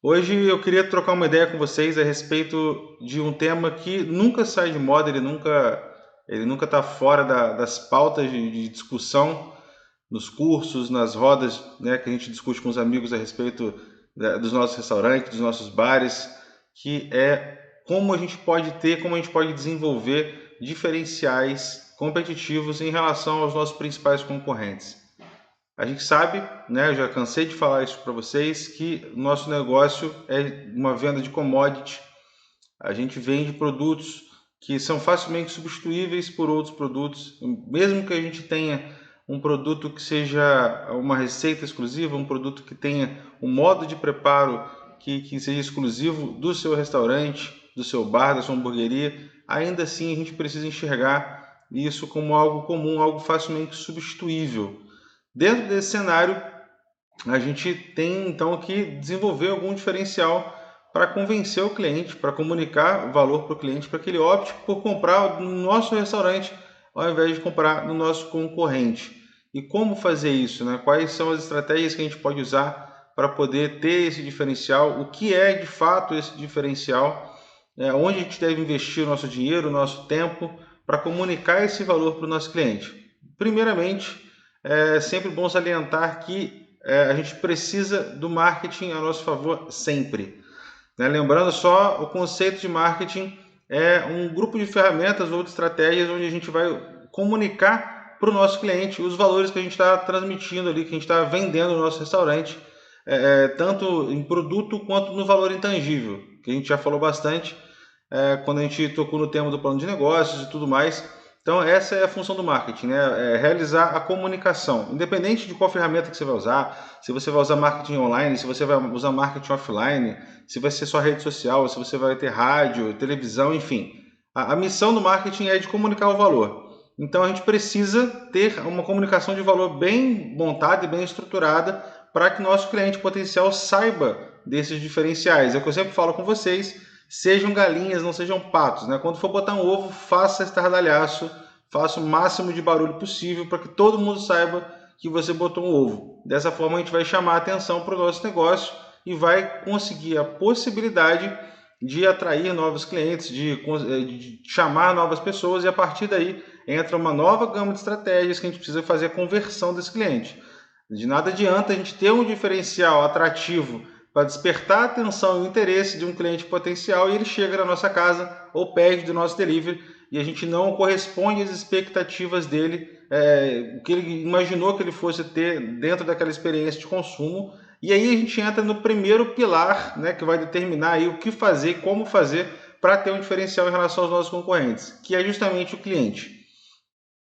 Hoje eu queria trocar uma ideia com vocês a respeito de um tema que nunca sai de moda, ele nunca está fora das pautas de discussão nos cursos, nas rodas, né, que a gente discute com os amigos a respeito dos nossos restaurantes, dos nossos bares, que é como a gente pode ter, como a gente pode desenvolver diferenciais competitivos em relação aos nossos principais concorrentes. A gente sabe, né, eu já cansei de falar isso para vocês, que o nosso negócio é uma venda de commodity. A gente vende produtos que são facilmente substituíveis por outros produtos, mesmo que a gente tenha um produto que seja uma receita exclusiva, um produto que tenha um modo de preparo que seja exclusivo do seu restaurante, do seu bar, da sua hamburgueria, ainda assim a gente precisa enxergar isso como algo comum, algo facilmente substituível. Dentro desse cenário, a gente tem então que desenvolver algum diferencial para convencer o cliente, para comunicar o valor para o cliente, para que ele opte por comprar no nosso restaurante ao invés de comprar no nosso concorrente. E como fazer isso, né? Quais são as estratégias que a gente pode usar para poder ter esse diferencial? O que é de fato esse diferencial? Onde a gente deve investir o nosso dinheiro, o nosso tempo para comunicar esse valor para o nosso cliente? Primeiramente, é sempre bom salientar que a gente precisa do marketing a nosso favor sempre, né? Lembrando só, o conceito de marketing é um grupo de ferramentas ou de estratégias onde a gente vai comunicar para o nosso cliente os valores que a gente está transmitindo ali, que a gente está vendendo no nosso restaurante, tanto em produto quanto no valor intangível, que a gente já falou bastante quando a gente tocou no tema do plano de negócios e tudo mais. Então essa é a função do marketing, né? É realizar a comunicação, independente de qual ferramenta que você vai usar, se você vai usar marketing online, se você vai usar marketing offline, se vai ser só rede social, se você vai ter rádio, televisão, enfim. A missão do marketing é de comunicar o valor. Então a gente precisa ter uma comunicação de valor bem montada e bem estruturada para que nosso cliente potencial saiba desses diferenciais. É o que eu sempre falo com vocês. Sejam galinhas, não sejam patos, né? Quando for botar um ovo, faça estardalhaço, faça o máximo de barulho possível para que todo mundo saiba que você botou um ovo. Dessa forma a gente vai chamar a atenção para o nosso negócio e vai conseguir a possibilidade de atrair novos clientes, de chamar novas pessoas, e a partir daí entra uma nova gama de estratégias que a gente precisa fazer a conversão desse cliente. De nada adianta a gente ter um diferencial atrativo para despertar a atenção e o interesse de um cliente potencial e ele chega na nossa casa ou pede do nosso delivery e a gente não corresponde às expectativas dele, o que ele imaginou que ele fosse ter dentro daquela experiência de consumo. E aí a gente entra no primeiro pilar, né, que vai determinar aí o que fazer e como fazer para ter um diferencial em relação aos nossos concorrentes, que é justamente o cliente.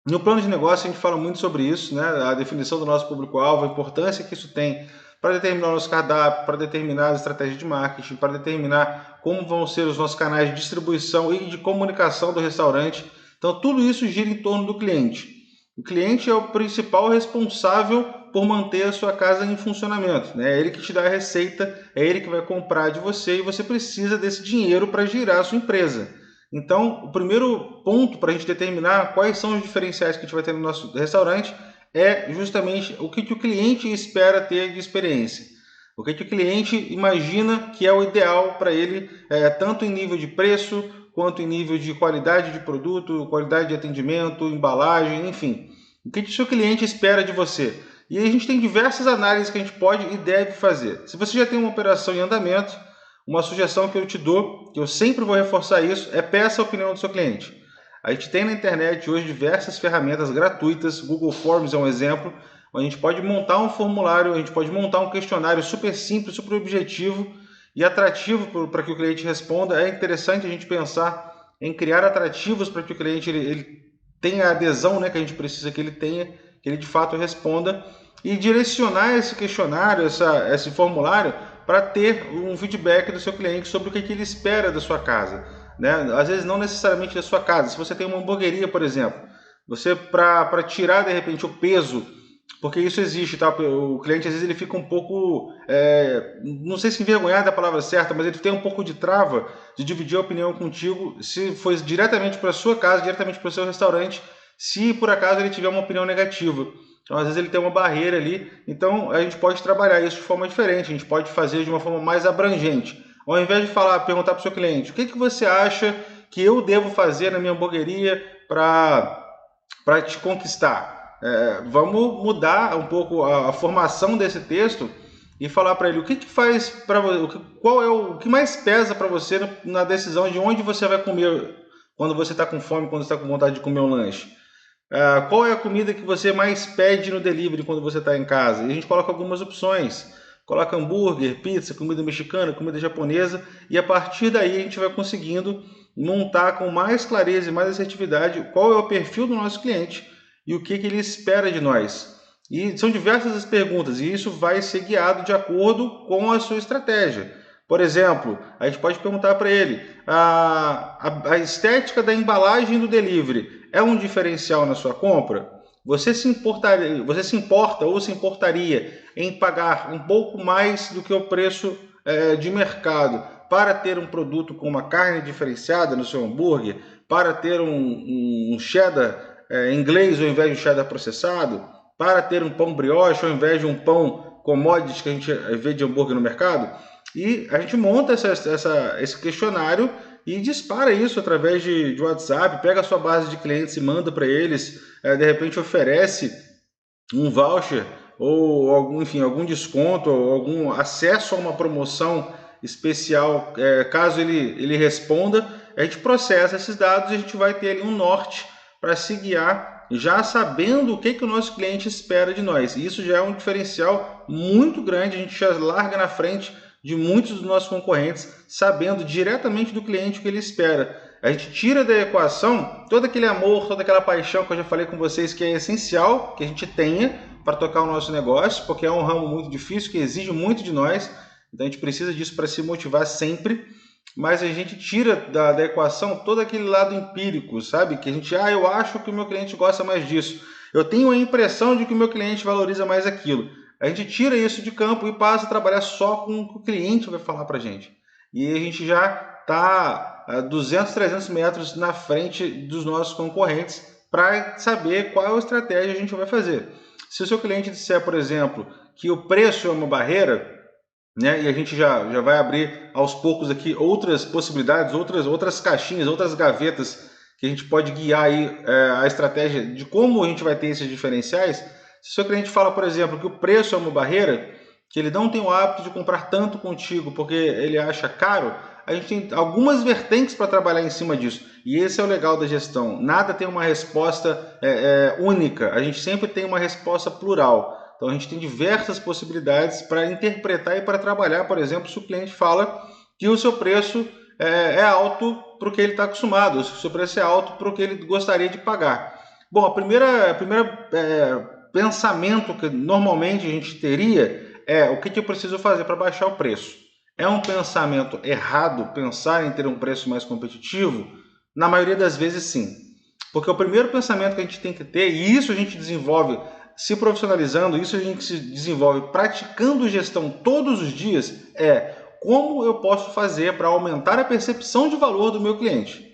No plano de negócio a gente fala muito sobre isso, né? A definição do nosso público-alvo, a importância que isso tem para determinar o nosso cardápio, para determinar as estratégias de marketing, para determinar como vão ser os nossos canais de distribuição e de comunicação do restaurante. Então tudo isso gira em torno do cliente. O cliente é o principal responsável por manter a sua casa em funcionamento, né? É ele que te dá a receita, é ele que vai comprar de você e você precisa desse dinheiro para girar a sua empresa. Então, o primeiro ponto para a gente determinar quais são os diferenciais que a gente vai ter no nosso restaurante é justamente o que o cliente espera ter de experiência. O que o cliente imagina que é o ideal para ele, tanto em nível de preço, quanto em nível de qualidade de produto, qualidade de atendimento, embalagem, enfim. O que o seu cliente espera de você. E aí a gente tem diversas análises que a gente pode e deve fazer. Se você já tem uma operação em andamento, uma sugestão que eu te dou, que eu sempre vou reforçar isso, é peça a opinião do seu cliente. A gente tem na internet hoje diversas ferramentas gratuitas, Google Forms é um exemplo, onde a gente pode montar um formulário, a gente pode montar um questionário super simples, super objetivo e atrativo para que o cliente responda. É interessante a gente pensar em criar atrativos para que o cliente ele tenha a adesão, né, que a gente precisa que ele tenha, que ele de fato responda, e direcionar esse questionário, esse formulário, para ter um feedback do seu cliente sobre o que ele espera da sua casa, né? Às vezes não necessariamente da sua casa. Se você tem uma hamburgueria, por exemplo, você para tirar de repente o peso, porque isso existe, tá? O cliente às vezes ele fica um pouco, não sei se envergonhado é a palavra certa, mas ele tem um pouco de trava de dividir a opinião contigo se for diretamente para a sua casa, diretamente para o seu restaurante, se por acaso ele tiver uma opinião negativa. Então, às vezes ele tem uma barreira ali, então a gente pode trabalhar isso de forma diferente, a gente pode fazer de uma forma mais abrangente. Ao invés de perguntar para o seu cliente, o que você acha que eu devo fazer na minha hamburgueria para te conquistar? Vamos mudar um pouco a formação desse texto e falar para ele o que faz para você, qual é o que mais pesa para você na decisão de onde você vai comer quando você está com fome, quando você está com vontade de comer um lanche. Qual é a comida que você mais pede no delivery quando você está em casa? E a gente coloca algumas opções. Coloca hambúrguer, pizza, comida mexicana, comida japonesa, e a partir daí a gente vai conseguindo montar com mais clareza e mais assertividade qual é o perfil do nosso cliente e o que ele espera de nós. E são diversas as perguntas, e isso vai ser guiado de acordo com a sua estratégia. Por exemplo, a gente pode perguntar para ele, a estética da embalagem do delivery é um diferencial na sua compra? Você se importa ou se importaria em pagar um pouco mais do que o preço de mercado para ter um produto com uma carne diferenciada no seu hambúrguer, para ter um cheddar inglês ao invés de um cheddar processado, para ter um pão brioche ao invés de um pão commodity que a gente vê de hambúrguer no mercado? E a gente monta esse questionário e dispara isso através de WhatsApp, pega a sua base de clientes e manda para eles, de repente oferece um voucher ou algum desconto, ou algum acesso a uma promoção especial, caso ele responda. A gente processa esses dados e a gente vai ter ali um norte para se guiar, já sabendo o que o nosso cliente espera de nós. E isso já é um diferencial muito grande, a gente já larga na frente de muitos dos nossos concorrentes, sabendo diretamente do cliente o que ele espera. A gente tira da equação todo aquele amor, toda aquela paixão que eu já falei com vocês, que é essencial que a gente tenha para tocar o nosso negócio, porque é um ramo muito difícil, que exige muito de nós, então a gente precisa disso para se motivar sempre, mas a gente tira da equação todo aquele lado empírico, sabe? Que a gente, eu acho que o meu cliente gosta mais disso, eu tenho a impressão de que o meu cliente valoriza mais aquilo. A gente tira isso de campo e passa a trabalhar só com o que o cliente vai falar para a gente. E a gente já está a 200, 300 metros na frente dos nossos concorrentes para saber qual estratégia a gente vai fazer. Se o seu cliente disser, por exemplo, que o preço é uma barreira, né, e a gente já vai abrir aos poucos aqui outras possibilidades, outras caixinhas, outras gavetas que a gente pode guiar aí a estratégia de como a gente vai ter esses diferenciais. Se o seu cliente fala, por exemplo, que o preço é uma barreira, que ele não tem o hábito de comprar tanto contigo porque ele acha caro, a gente tem algumas vertentes para trabalhar em cima disso. E esse é o legal da gestão. Nada tem uma resposta única. A gente sempre tem uma resposta plural. Então a gente tem diversas possibilidades para interpretar e para trabalhar. Por exemplo, se o cliente fala que o seu preço é alto para o que ele está acostumado, se o seu preço é alto para o que ele gostaria de pagar. Bom, a primeira pensamento que normalmente a gente teria é o que eu preciso fazer para baixar o preço. É um pensamento errado pensar em ter um preço mais competitivo? Na maioria das vezes, sim. Porque o primeiro pensamento que a gente tem que ter, e isso a gente desenvolve se profissionalizando, isso a gente se desenvolve praticando gestão todos os dias, é como eu posso fazer para aumentar a percepção de valor do meu cliente.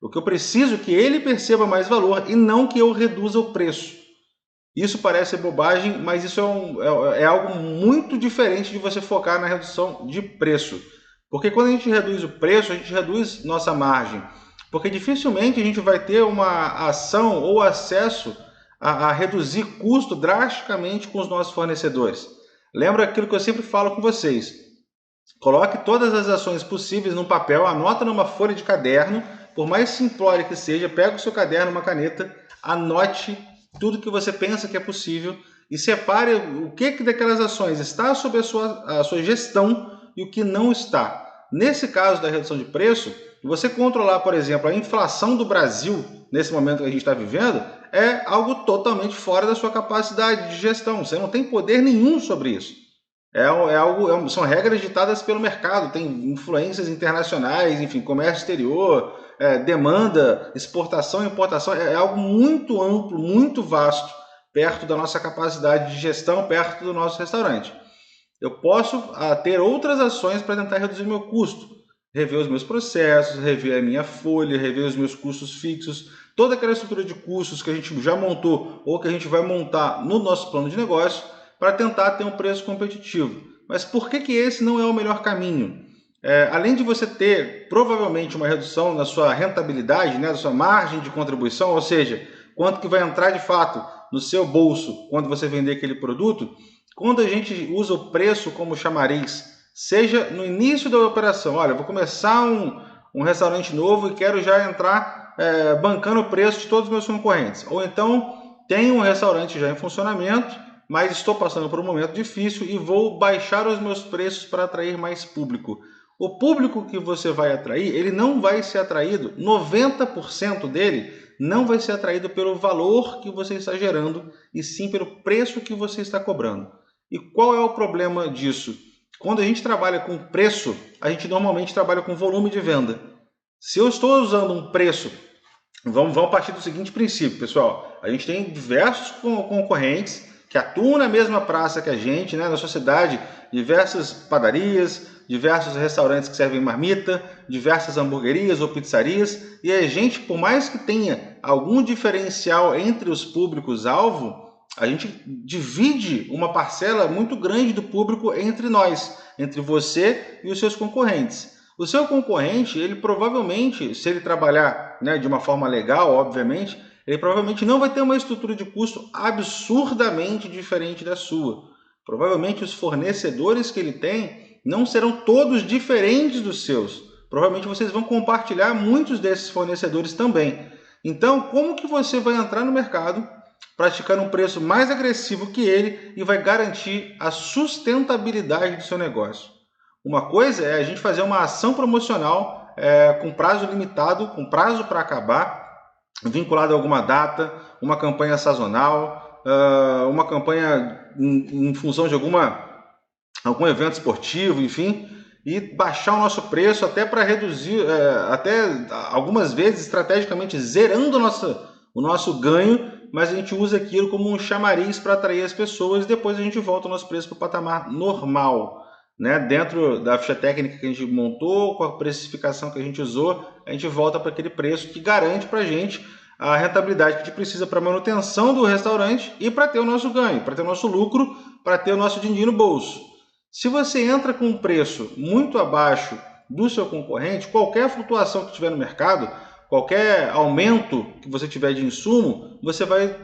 O que eu preciso é que ele perceba mais valor e não que eu reduza o preço. Isso parece bobagem, mas isso é algo muito diferente de você focar na redução de preço. Porque quando a gente reduz o preço, a gente reduz nossa margem. Porque dificilmente a gente vai ter uma ação ou acesso a reduzir custo drasticamente com os nossos fornecedores. Lembra aquilo que eu sempre falo com vocês. Coloque todas as ações possíveis num papel, anota numa folha de caderno, por mais simplório que seja, pega o seu caderno, uma caneta, anote tudo que você pensa que é possível e separe o que daquelas ações está sob a sua gestão e o que não está. Nesse caso da redução de preço, você controlar, por exemplo, a inflação do Brasil, nesse momento que a gente está vivendo, é algo totalmente fora da sua capacidade de gestão. Você não tem poder nenhum sobre isso. São regras ditadas pelo mercado, tem influências internacionais, enfim, comércio exterior, demanda, exportação e importação, é algo muito amplo, muito vasto, perto da nossa capacidade de gestão, perto do nosso restaurante. Eu posso ter outras ações para tentar reduzir meu custo, rever os meus processos, rever a minha folha, rever os meus custos fixos, toda aquela estrutura de custos que a gente já montou ou que a gente vai montar no nosso plano de negócio para tentar ter um preço competitivo. Mas por que esse não é o melhor caminho? Além de você ter provavelmente uma redução na sua rentabilidade, né, na sua margem de contribuição, ou seja, quanto que vai entrar de fato no seu bolso quando você vender aquele produto, quando a gente usa o preço como chamariz, seja no início da operação, olha, eu vou começar um restaurante novo e quero já entrar bancando o preço de todos os meus concorrentes. Ou então, tenho um restaurante já em funcionamento, mas estou passando por um momento difícil e vou baixar os meus preços para atrair mais público. O público que você vai atrair, ele não vai ser atraído, 90% dele não vai ser atraído pelo valor que você está gerando, e sim pelo preço que você está cobrando. E qual é o problema disso? Quando a gente trabalha com preço, a gente normalmente trabalha com volume de venda. Se eu estou usando um preço, vamos partir do seguinte princípio, pessoal. A gente tem diversos concorrentes que atuam na mesma praça que a gente, né, na sua cidade, diversas padarias, diversos restaurantes que servem marmita, diversas hamburguerias ou pizzarias, e a gente, por mais que tenha algum diferencial entre os públicos-alvo, a gente divide uma parcela muito grande do público entre nós, entre você e os seus concorrentes. O seu concorrente, ele provavelmente, se ele trabalhar, né, de uma forma legal, obviamente, ele provavelmente não vai ter uma estrutura de custo absurdamente diferente da sua. Provavelmente os fornecedores que ele tem não serão todos diferentes dos seus. Provavelmente vocês vão compartilhar muitos desses fornecedores também. Então, como que você vai entrar no mercado praticando um preço mais agressivo que ele e vai garantir a sustentabilidade do seu negócio? Uma coisa é a gente fazer uma ação promocional com prazo limitado, com prazo para acabar, vinculado a alguma data, uma campanha sazonal, uma campanha em função de algum evento esportivo, enfim, e baixar o nosso preço até para reduzir, até algumas vezes estrategicamente zerando o nosso ganho, mas a gente usa aquilo como um chamariz para atrair as pessoas e depois a gente volta o nosso preço para o patamar normal. Né? Dentro da ficha técnica que a gente montou, com a precificação que a gente usou, a gente volta para aquele preço que garante para a gente a rentabilidade que a gente precisa para a manutenção do restaurante e para ter o nosso ganho, para ter o nosso lucro, para ter o nosso dinheiro no bolso. Se você entra com um preço muito abaixo do seu concorrente, qualquer flutuação que tiver no mercado, qualquer aumento que você tiver de insumo, você vai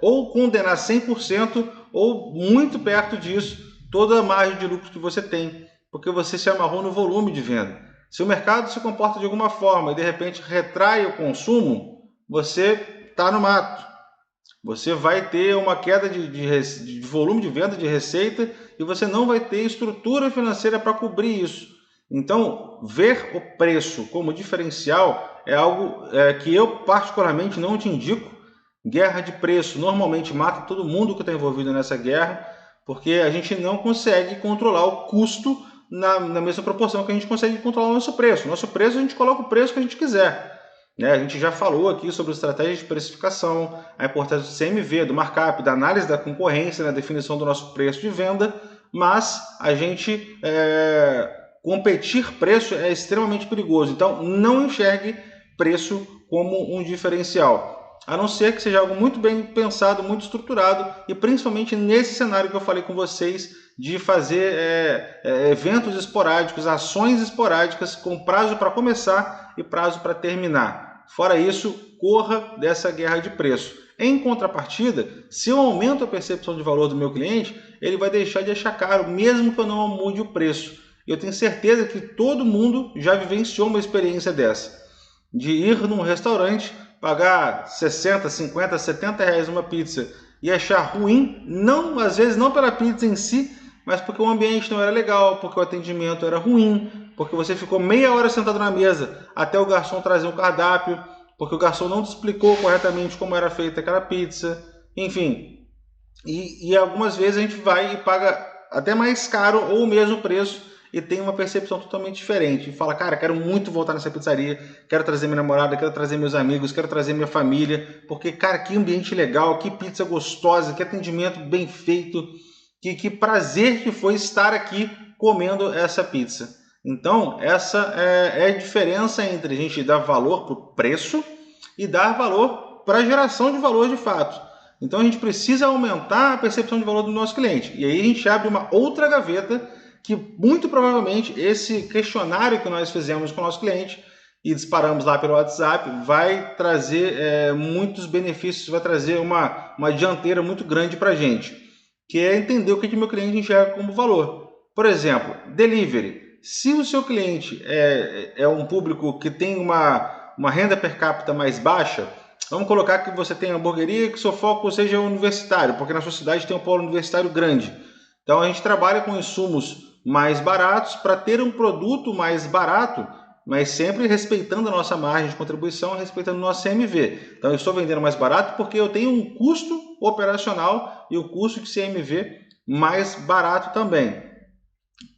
ou condenar 100% ou muito perto disso toda a margem de lucro que você tem, porque você se amarrou no volume de venda. Se o mercado se comporta de alguma forma e de repente retrai o consumo, você está no mato. Você vai ter uma queda de volume de venda, de receita, e você não vai ter estrutura financeira para cobrir isso. Então, ver o preço como diferencial é algo que eu particularmente não te indico. Guerra de preço normalmente mata todo mundo que está envolvido nessa guerra, porque a gente não consegue controlar o custo na mesma proporção que a gente consegue controlar o nosso preço. Nosso preço, a gente coloca o preço que a gente quiser. Né? A gente já falou aqui sobre estratégias de precificação, a importância do CMV, do markup, da análise da concorrência, na definição do nosso preço de venda, mas a gente competir preço é extremamente perigoso. Então, não enxergue preço como um diferencial. A não ser que seja algo muito bem pensado, muito estruturado, e principalmente nesse cenário que eu falei com vocês, de fazer eventos esporádicos, ações esporádicas, com prazo para começar e prazo para terminar. Fora isso, corra dessa guerra de preço. Em contrapartida, se eu aumento a percepção de valor do meu cliente, ele vai deixar de achar caro, mesmo que eu não mude o preço. Eu tenho certeza que todo mundo já vivenciou uma experiência dessa, de ir num restaurante, pagar 60, 50, 70 reais uma pizza e achar ruim, não, às vezes não pela pizza em si, mas porque o ambiente não era legal, porque o atendimento era ruim, porque você ficou meia hora sentado na mesa até o garçom trazer um cardápio, porque o garçom não te explicou corretamente como era feita aquela pizza, enfim. E algumas vezes a gente vai e paga até mais caro ou o mesmo preço e tem uma percepção totalmente diferente. E fala, cara, quero muito voltar nessa pizzaria, quero trazer minha namorada, quero trazer meus amigos, quero trazer minha família, porque, cara, que ambiente legal, que pizza gostosa, que atendimento bem feito, que prazer que foi estar aqui comendo essa pizza. Então, essa é a diferença entre a gente dar valor para o preço e dar valor para a geração de valor de fato. Então a gente precisa aumentar a percepção de valor do nosso cliente. E aí a gente abre uma outra gaveta que muito provavelmente esse questionário que nós fizemos com o nosso cliente e disparamos lá pelo WhatsApp vai trazer muitos benefícios, vai trazer uma dianteira muito grande para a gente, que é entender o que meu cliente enxerga como valor. Por exemplo, delivery. Se o seu cliente é um público que tem uma renda per capita mais baixa, vamos colocar que você tem hamburgueria que seu foco seja universitário, porque na sua cidade tem um polo universitário grande. Então a gente trabalha com insumos mais baratos para ter um produto mais barato, mas sempre respeitando a nossa margem de contribuição, respeitando o nosso CMV. Então eu estou vendendo mais barato porque eu tenho um custo operacional e o custo de CMV mais barato também.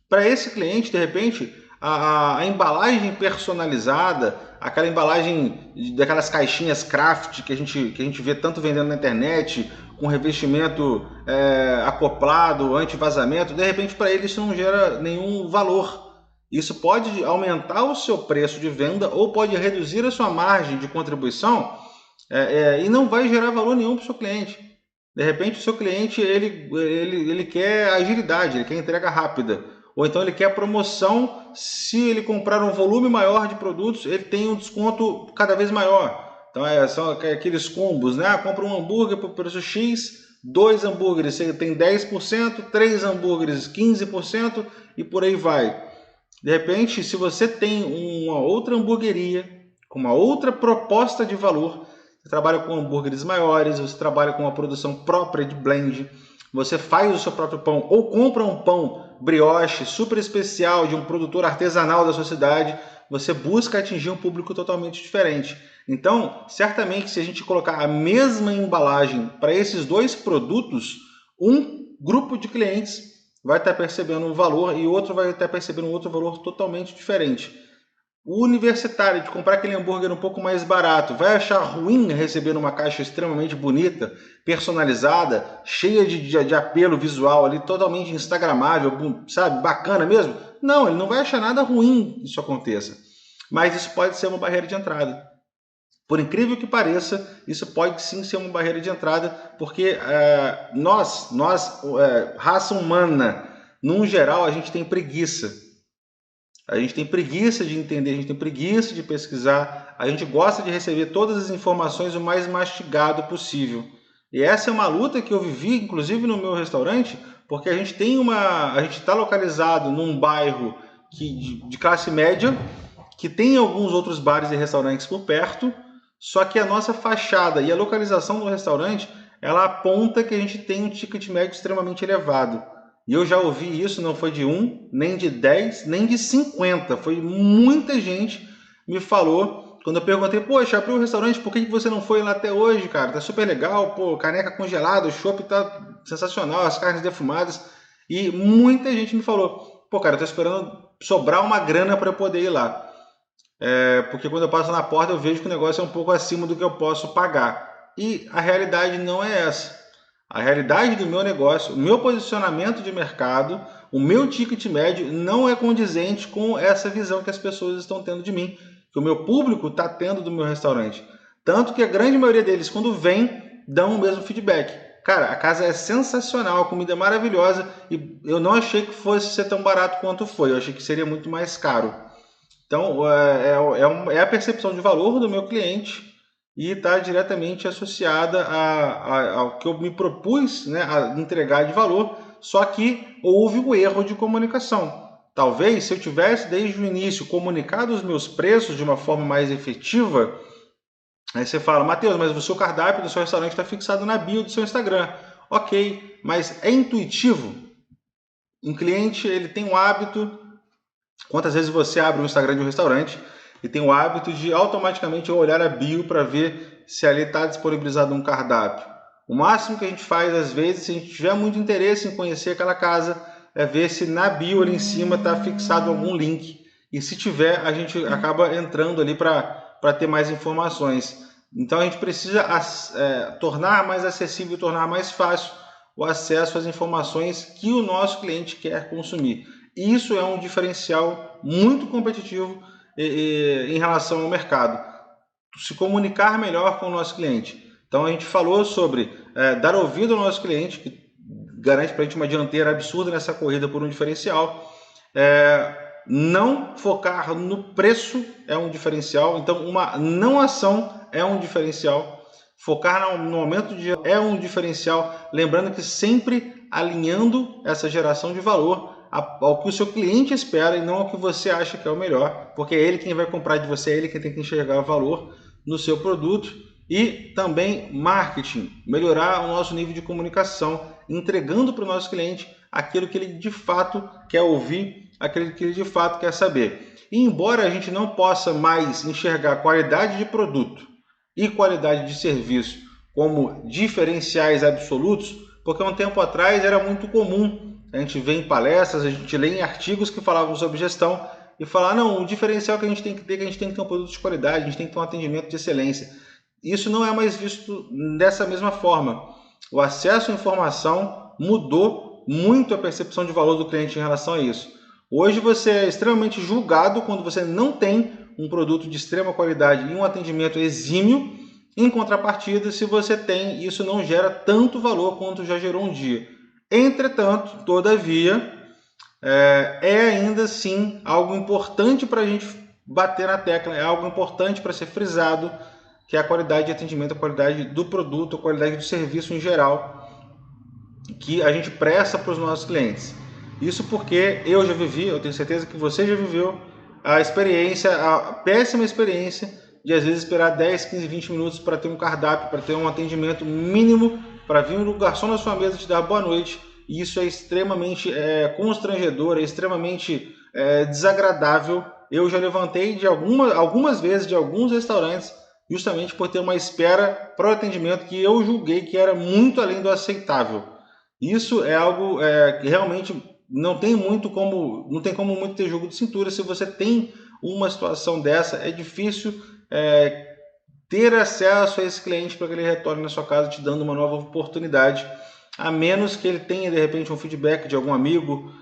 Para esse cliente, de repente, a embalagem personalizada, aquela embalagem daquelas caixinhas craft que a gente vê tanto vendendo na internet, com revestimento acoplado, anti-vazamento, de repente para ele isso não gera nenhum valor. Isso pode aumentar o seu preço de venda ou pode reduzir a sua margem de contribuição e não vai gerar valor nenhum para o seu cliente. De repente o seu cliente ele quer agilidade, ele quer entrega rápida. Ou então ele quer promoção, se ele comprar um volume maior de produtos, ele tem um desconto cada vez maior. Então são aqueles combos, né? Compra um hambúrguer por preço X, 2 hambúrgueres você tem 10%, 3 hambúrgueres 15% e por aí vai. De repente, se você tem uma outra hamburgueria, com uma outra proposta de valor, você trabalha com hambúrgueres maiores, você trabalha com uma produção própria de blend, você faz o seu próprio pão ou compra um pão brioche super especial de um produtor artesanal da sua cidade, você busca atingir um público totalmente diferente. Então, certamente, se a gente colocar a mesma embalagem para esses dois produtos, um grupo de clientes vai estar percebendo um valor e outro vai estar percebendo outro valor totalmente diferente. O universitário de comprar aquele hambúrguer um pouco mais barato vai achar ruim receber uma caixa extremamente bonita, personalizada, cheia de apelo visual ali, totalmente instagramável, sabe, bacana mesmo? Não, ele não vai achar nada ruim que isso aconteça. Mas isso pode ser uma barreira de entrada. Por incrível que pareça, isso pode sim ser uma barreira de entrada, porque nós raça humana, num geral, a gente tem preguiça. A gente tem preguiça de entender, a gente tem preguiça de pesquisar, a gente gosta de receber todas as informações o mais mastigado possível. E essa é uma luta que eu vivi, inclusive no meu restaurante, porque a gente está localizado num bairro de classe média, que tem alguns outros bares e restaurantes por perto, só que a nossa fachada e a localização do restaurante, ela aponta que a gente tem um ticket médio extremamente elevado. E eu já ouvi isso, não foi de 1, nem de 10, nem de 50. Foi muita gente me falou. Quando eu perguntei, poxa, abriu o restaurante, por que você não foi lá até hoje, cara? Tá super legal, pô, caneca congelada, o chopp tá sensacional, as carnes defumadas. E muita gente me falou, pô, cara, eu tô esperando sobrar uma grana para eu poder ir lá. Porque quando eu passo na porta eu vejo que o negócio é um pouco acima do que eu posso pagar. E a realidade não é essa. A realidade do meu negócio, o meu posicionamento de mercado, o meu ticket médio não é condizente com essa visão que as pessoas estão tendo de mim, que o meu público está tendo do meu restaurante. Tanto que a grande maioria deles, quando vem, dão o mesmo feedback. Cara, a casa é sensacional, a comida é maravilhosa e eu não achei que fosse ser tão barato quanto foi, eu achei que seria muito mais caro. Então, é a percepção de valor do meu cliente e está diretamente associada ao que eu me propus, né, a entregar de valor, só que houve o erro de comunicação. Talvez, se eu tivesse desde o início comunicado os meus preços de uma forma mais efetiva, aí você fala, Matheus, mas o seu cardápio do seu restaurante está fixado na bio do seu Instagram. Ok, mas é intuitivo? Um cliente ele tem um hábito. Quantas vezes você abre o Instagram de um restaurante e tem o hábito de automaticamente olhar a bio para ver se ali está disponibilizado um cardápio? O máximo que a gente faz, às vezes, se a gente tiver muito interesse em conhecer aquela casa, é ver se na bio ali em cima está fixado algum link. E se tiver, a gente acaba entrando ali para ter mais informações. Então a gente precisa tornar mais acessível, tornar mais fácil o acesso às informações que o nosso cliente quer consumir. Isso é um diferencial muito competitivo em relação ao mercado. se comunicar melhor com o nosso cliente. Então a gente falou sobre dar ouvido ao nosso cliente, que garante para a gente uma dianteira absurda nessa corrida por um diferencial. Não focar no preço é um diferencial, então uma não ação é um diferencial. Focar no aumento de é um diferencial, lembrando que sempre alinhando essa geração de valor ao que o seu cliente espera e não ao que você acha que é o melhor, porque é ele quem vai comprar de você, é ele quem tem que enxergar valor no seu produto. E também marketing, melhorar o nosso nível de comunicação, entregando para o nosso cliente aquilo que ele de fato quer ouvir, aquilo que ele de fato quer saber. E embora a gente não possa mais enxergar qualidade de produto e qualidade de serviço como diferenciais absolutos, porque um tempo atrás era muito comum a gente ver em palestras, a gente lê em artigos que falavam sobre gestão e falar, não, o diferencial que a gente tem que ter, que a gente tem que ter um produto de qualidade, a gente tem que ter um atendimento de excelência. Isso não é mais visto dessa mesma forma. O acesso à informação mudou muito a percepção de valor do cliente em relação a isso. Hoje você é extremamente julgado quando você não tem um produto de extrema qualidade e um atendimento exímio. Em contrapartida, se você tem, isso não gera tanto valor quanto já gerou um dia. Entretanto, todavia, é ainda assim algo importante para a gente bater na tecla, é algo importante para ser frisado, que é a qualidade de atendimento, a qualidade do produto, a qualidade do serviço em geral que a gente presta para os nossos clientes. Isso porque eu já vivi, eu tenho certeza que você já viveu a experiência, a péssima experiência de às vezes esperar 10, 15, 20 minutos para ter um cardápio, para ter um atendimento mínimo, para vir um garçom na sua mesa te dar boa noite. E isso é extremamente constrangedor, é extremamente desagradável. Eu já levantei de algumas vezes de alguns restaurantes justamente por ter uma espera para o atendimento que eu julguei que era muito além do aceitável. Isso é algo que realmente não tem como muito ter jogo de cintura. Se você tem uma situação dessa, é difícil ter acesso a esse cliente para que ele retorne na sua casa te dando uma nova oportunidade, a menos que ele tenha de repente um feedback de algum amigo,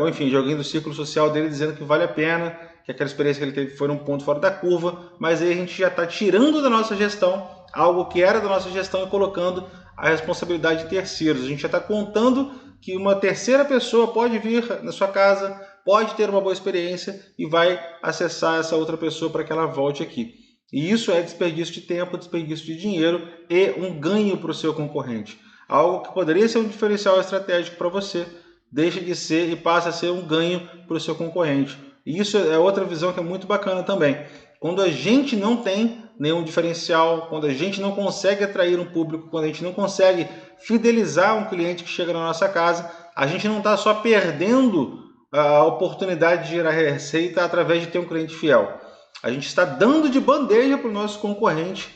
ou enfim, de alguém do círculo social dele dizendo que vale a pena, que aquela experiência que ele teve foi um ponto fora da curva, mas aí a gente já está tirando da nossa gestão algo que era da nossa gestão e colocando a responsabilidade de terceiros. A gente já está contando que uma terceira pessoa pode vir na sua casa, pode ter uma boa experiência e vai acessar essa outra pessoa para que ela volte aqui. E isso é desperdício de tempo, desperdício de dinheiro e um ganho para o seu concorrente. Algo que poderia ser um diferencial estratégico para você, deixa de ser e passa a ser um ganho para o seu concorrente. E isso é outra visão que é muito bacana também. Quando a gente não tem nenhum diferencial, quando a gente não consegue atrair um público, quando a gente não consegue fidelizar um cliente que chega na nossa casa, a gente não está só perdendo a oportunidade de gerar receita através de ter um cliente fiel. A gente está dando de bandeja para o nosso concorrente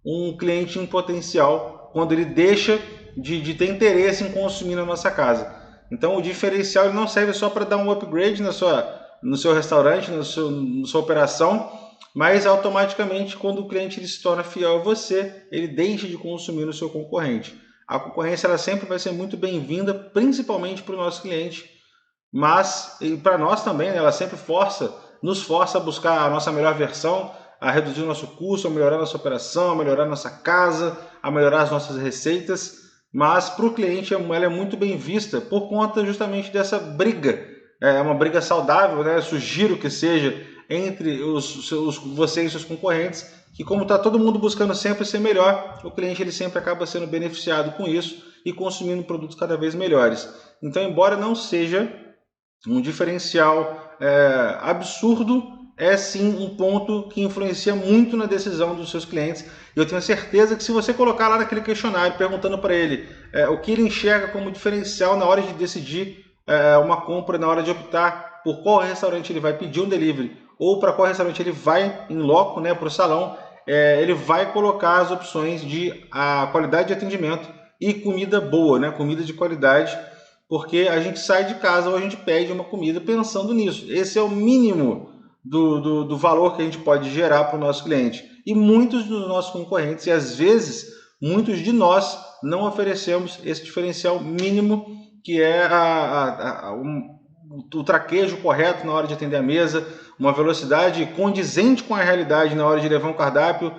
um cliente em potencial quando ele deixa de ter interesse em consumir na nossa casa. Então o diferencial ele não serve só para dar um upgrade no seu restaurante, na sua operação, mas automaticamente quando o cliente ele se torna fiel a você, ele deixa de consumir no seu concorrente. A concorrência ela sempre vai ser muito bem-vinda, principalmente para o nosso cliente, mas para nós também, né, ela sempre nos força a buscar a nossa melhor versão, a reduzir o nosso custo, a melhorar a nossa operação, a melhorar a nossa casa, a melhorar as nossas receitas, mas para o cliente ela é muito bem vista por conta justamente dessa briga. É uma briga saudável, né? Sugiro que seja entre você e seus concorrentes, que como está todo mundo buscando sempre ser melhor, o cliente ele sempre acaba sendo beneficiado com isso e consumindo produtos cada vez melhores. Então, embora não seja um diferencial absurdo, é sim um ponto que influencia muito na decisão dos seus clientes. Eu tenho certeza que se você colocar lá naquele questionário perguntando para ele o que ele enxerga como diferencial na hora de decidir uma compra, na hora de optar por qual restaurante ele vai pedir um delivery ou para qual restaurante ele vai em loco, né, para o salão, ele vai colocar as opções de a qualidade de atendimento e comida boa, né, comida de qualidade, porque a gente sai de casa ou a gente pede uma comida pensando nisso. Esse é o mínimo do valor que a gente pode gerar para o nosso cliente. E muitos dos nossos concorrentes, e às vezes muitos de nós, não oferecemos esse diferencial mínimo, que é o traquejo correto na hora de atender a mesa, uma velocidade condizente com a realidade na hora de levar um cardápio,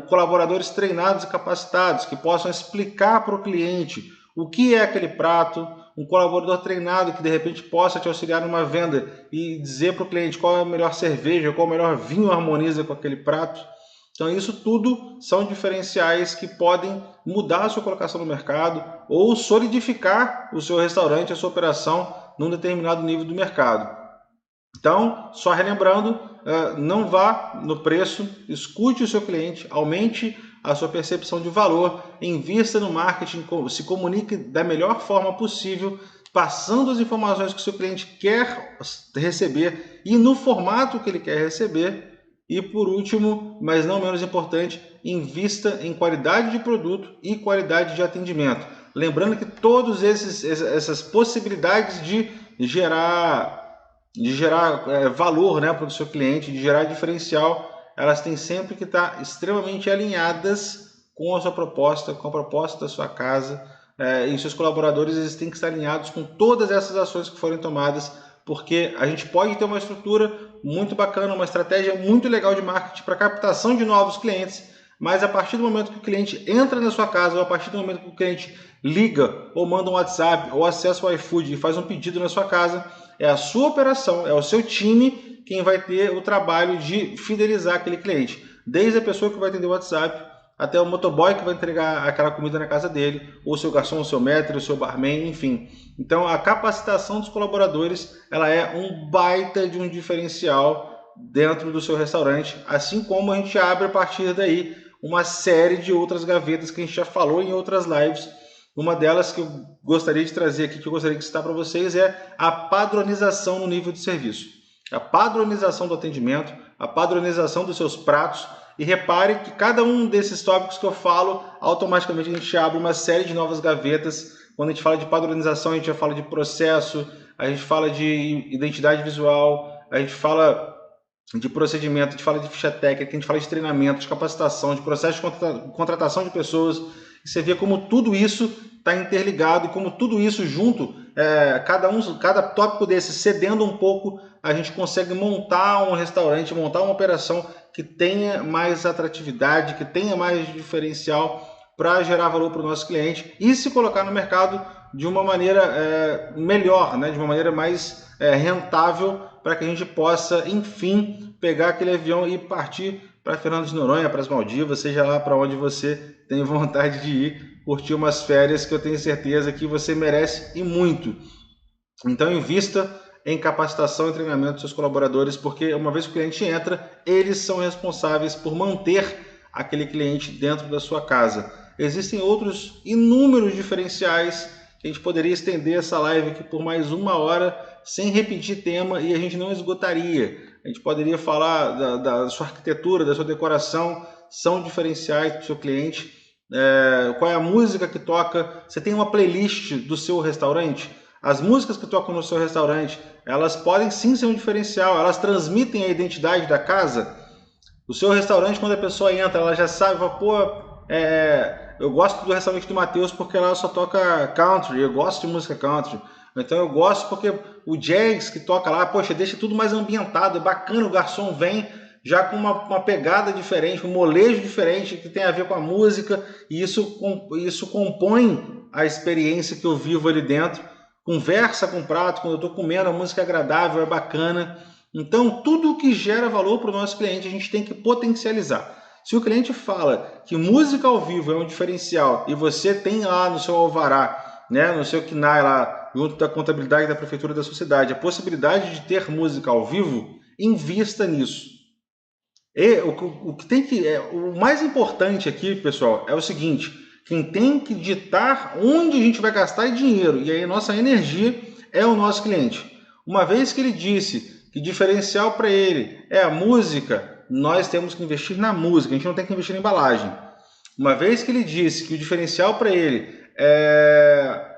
colaboradores treinados e capacitados que possam explicar para o cliente o que é aquele prato, um colaborador treinado que de repente possa te auxiliar numa venda e dizer para o cliente qual é a melhor cerveja, qual é o melhor vinho harmoniza com aquele prato. Então isso tudo são diferenciais que podem mudar a sua colocação no mercado ou solidificar o seu restaurante, a sua operação num determinado nível do mercado. Então, só relembrando, não vá no preço, escute o seu cliente, aumente a sua percepção de valor, invista no marketing, se comunique da melhor forma possível, passando as informações que o seu cliente quer receber e no formato que ele quer receber. E por último, mas não menos importante, invista em qualidade de produto e qualidade de atendimento. Lembrando que todas essas possibilidades de gerar valor, né, para o seu cliente, de gerar diferencial, elas têm sempre que estar extremamente alinhadas com a sua proposta, com a proposta da sua casa, e seus colaboradores eles têm que estar alinhados com todas essas ações que forem tomadas, porque a gente pode ter uma estrutura muito bacana, uma estratégia muito legal de marketing para captação de novos clientes, mas a partir do momento que o cliente entra na sua casa, ou a partir do momento que o cliente liga, ou manda um WhatsApp, ou acessa o iFood e faz um pedido na sua casa, é a sua operação, é o seu time quem vai ter o trabalho de fidelizar aquele cliente. Desde a pessoa que vai atender o WhatsApp, até o motoboy que vai entregar aquela comida na casa dele, ou o seu garçom, o seu maître, o seu barman, enfim. Então a capacitação dos colaboradores ela é um baita de um diferencial dentro do seu restaurante, assim como a gente abre a partir daí uma série de outras gavetas que a gente já falou em outras lives. Uma delas que eu gostaria de trazer aqui, que eu gostaria de citar para vocês, é a padronização no nível de serviço. A padronização do atendimento, a padronização dos seus pratos. E repare que cada um desses tópicos que eu falo, automaticamente a gente abre uma série de novas gavetas. Quando a gente fala de padronização, a gente já fala de processo, a gente fala de identidade visual, a gente fala de procedimento, a gente fala de ficha técnica, a gente fala de treinamento, de capacitação, de processo de contratação de pessoas. E você vê como tudo isso está interligado e como tudo isso junto, cada tópico desse cedendo um pouco, a gente consegue montar um restaurante, montar uma operação que tenha mais atratividade, que tenha mais diferencial para gerar valor para o nosso cliente e se colocar no mercado de uma maneira melhor, né? De uma maneira mais rentável, para que a gente possa, enfim, pegar aquele avião e partir para Fernando de Noronha, para as Maldivas, seja lá para onde você tem vontade de ir, curtir umas férias que eu tenho certeza que você merece e muito. Então invista em capacitação e treinamento dos seus colaboradores, porque uma vez que o cliente entra, eles são responsáveis por manter aquele cliente dentro da sua casa. Existem outros inúmeros diferenciais que a gente poderia estender essa live aqui por mais 1 hora sem repetir tema e a gente não esgotaria. A gente poderia falar da sua arquitetura, da sua decoração, são diferenciais para o seu cliente. Qual é a música que toca? Você tem uma playlist do seu restaurante? As músicas que tocam no seu restaurante, elas podem sim ser um diferencial, elas transmitem a identidade da casa. O seu restaurante, quando a pessoa entra, ela já sabe, eu gosto do restaurante do Matheus porque lá só toca country, eu gosto de música country. Então eu gosto porque o jazz que toca lá, poxa, deixa tudo mais ambientado, é bacana, o garçom vem já com uma pegada diferente, um molejo diferente que tem a ver com a música, e isso compõe a experiência que eu vivo ali dentro. Conversa com o prato, quando eu estou comendo, a música é agradável, é bacana. Então, tudo que gera valor para o nosso cliente, a gente tem que potencializar. Se o cliente fala que música ao vivo é um diferencial e você tem lá no seu alvará, né, no seu KNAI lá, junto da contabilidade da prefeitura da sua cidade, a possibilidade de ter música ao vivo, invista nisso. E o mais importante aqui, pessoal, é o seguinte: quem tem que ditar onde a gente vai gastar dinheiro e aí a nossa energia é o nosso cliente. Uma vez que ele disse que diferencial para ele é a música, nós temos que investir na música, a gente não tem que investir na embalagem. Uma vez que ele disse que o diferencial para ele é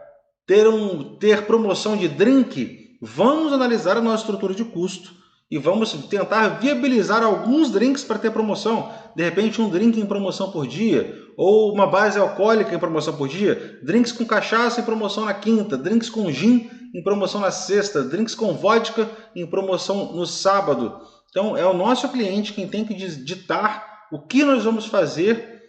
ter promoção de drink, vamos analisar a nossa estrutura de custo e vamos tentar viabilizar alguns drinks para ter promoção. De repente, um drink em promoção por dia, ou uma base alcoólica em promoção por dia, drinks com cachaça em promoção na quinta, drinks com gin em promoção na sexta, drinks com vodka em promoção no sábado. Então é o nosso cliente quem tem que ditar o que nós vamos fazer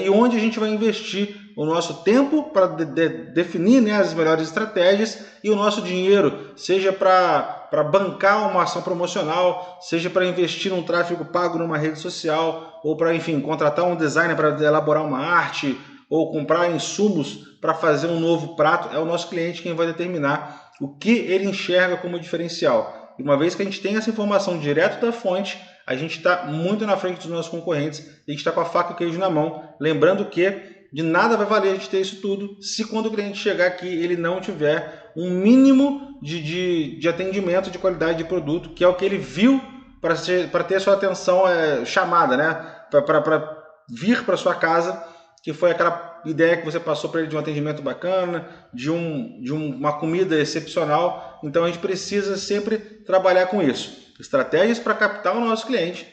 e onde a gente vai investir o nosso tempo para definir, né, as melhores estratégias e o nosso dinheiro, seja para bancar uma ação promocional, seja para investir num tráfego pago numa rede social, ou para, enfim, contratar um designer para elaborar uma arte, ou comprar insumos para fazer um novo prato. É o nosso cliente quem vai determinar o que ele enxerga como diferencial. E uma vez que a gente tem essa informação direto da fonte, a gente está muito na frente dos nossos concorrentes, a gente está com a faca e o queijo na mão, lembrando que de nada vai valer a gente ter isso tudo se quando o cliente chegar aqui ele não tiver um mínimo de atendimento, de qualidade de produto, que é o que ele viu para ter sua atenção chamada, né? Para vir para sua casa, que foi aquela ideia que você passou para ele de um atendimento bacana, de uma comida excepcional. Então a gente precisa sempre trabalhar com isso. Estratégias para captar o nosso cliente,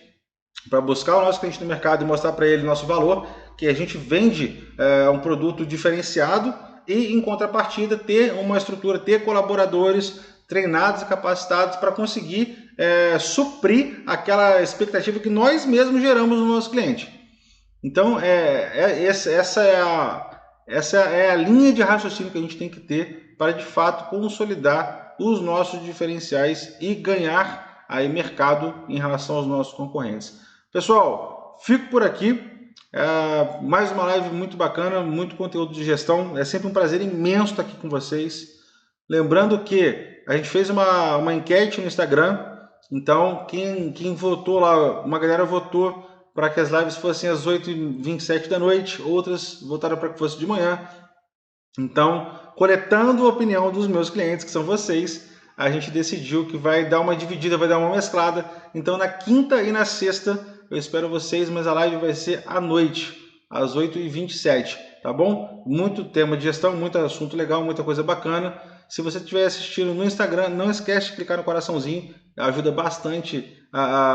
para buscar o nosso cliente no mercado e mostrar para ele nosso valor, que a gente vende um produto diferenciado e, em contrapartida, ter uma estrutura, ter colaboradores treinados e capacitados para conseguir suprir aquela expectativa que nós mesmos geramos no nosso cliente. Então, essa é a linha de raciocínio que a gente tem que ter para, de fato, consolidar os nossos diferenciais e ganhar aí mercado em relação aos nossos concorrentes. Pessoal, fico por aqui. Mais uma live muito bacana, muito conteúdo de gestão. É sempre um prazer imenso estar aqui com vocês. Lembrando que a gente fez uma enquete no Instagram. Então, quem votou lá, uma galera votou para que as lives fossem às 8h27 da noite, outras votaram para que fosse de manhã. Então, coletando a opinião dos meus clientes, que são vocês, a gente decidiu que vai dar uma dividida, vai dar uma mesclada. Então, na quinta e na sexta, eu espero vocês, mas a live vai ser à noite, às 8h27, tá bom? Muito tema de gestão, muito assunto legal, muita coisa bacana. Se você estiver assistindo no Instagram, não esquece de clicar no coraçãozinho, ajuda bastante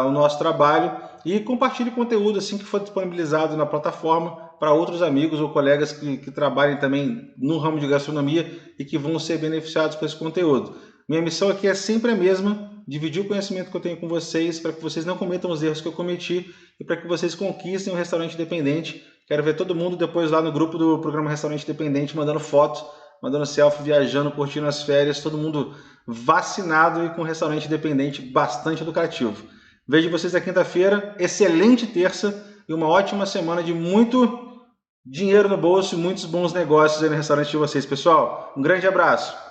o nosso trabalho. E compartilhe conteúdo assim que for disponibilizado na plataforma para outros amigos ou colegas que trabalhem também no ramo de gastronomia e que vão ser beneficiados com esse conteúdo. Minha missão aqui é sempre a mesma, dividir o conhecimento que eu tenho com vocês para que vocês não cometam os erros que eu cometi e para que vocês conquistem um restaurante independente. Quero ver todo mundo depois lá no grupo do programa Restaurante Independente mandando fotos, mandando selfie, viajando, curtindo as férias, todo mundo vacinado e com um restaurante independente bastante lucrativo. Vejo vocês na quinta-feira, excelente terça e uma ótima semana de muito dinheiro no bolso e muitos bons negócios aí no restaurante de vocês, pessoal. Um grande abraço!